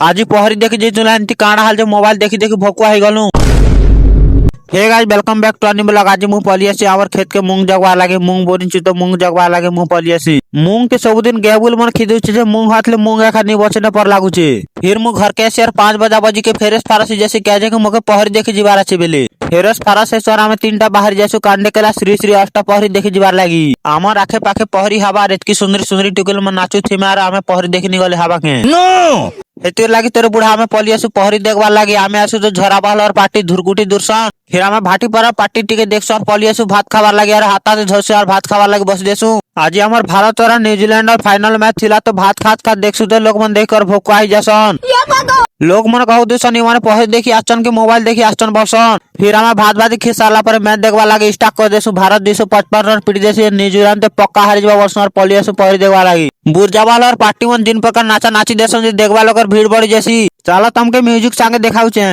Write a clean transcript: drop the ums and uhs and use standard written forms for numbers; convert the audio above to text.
आज पहरी देखी जाइला एंती काड़ा हाल जे मोबाइल देखी देखी भोकुआ हो गलू। Hey guys welcome back to अन्य ब्लॉग। आज मुंह पलियासी आवर खेत के मूंग जगवा लागे मूंग बोरिन छु तो मूंग जगवा लागे मुंह पलियासी मूंग के सबुदिन गेबुल मन खिदु छे मूंग हाथ ले मूंग एखा नी बचने पर लागु छे। फिर मु घर के शेर 5 बजा बजी के फेरस फारसी जैसे कहे के मके पहरी देखि जिबार अछि बेले फेरस फारस सर हमें 3टा बाहर जासु कांडे केला श्री श्री अष्ट पहरी देखि जिबार लागी आमर आखे पाखे पहरी हवा रेतकी सुंदरी सुंदरी टुकेल मन नाचु थिमे आर हमें पहरी देखि गले हवा के नो हेतिर लागी तोर बुढ़ा हमें पलियासु पहरी देखबार लागी आमे आसु तो झरा बाल और पार्टी धुरकुटी दुरसान फिर हमें भाटी पर पार्टी टिके देखसु और पलियासु भात खाबार लागी और हाथा से झसु और भात खाबार लागी बस देसु। आज हमार भारत और न्यूजीलैंड और फाइनल मैच थिला तो भात खात खात देखसु तो लोग मन देखकर भोकुआ ही जासन लोग मन कहू देसन माने पहरी देखी आसन के मोबाइल देखी आसन बसन फिर हमें भात भात खी साला पर मैच देखवा लागी स्टार्ट कर देसु। भारत 255 रन पीट देसी न्यूजीलैंड ते पक्का हार जबा वर्ष और पलियासु पहरी देखवा लागी बुरजावाल और पार्टी मन जिन प्रकार नाचा नाची देसन जे देखवा लोकर भीड़ बढ़ जैसी चलो तुमके म्यूजिक संगे देखाऊ छे।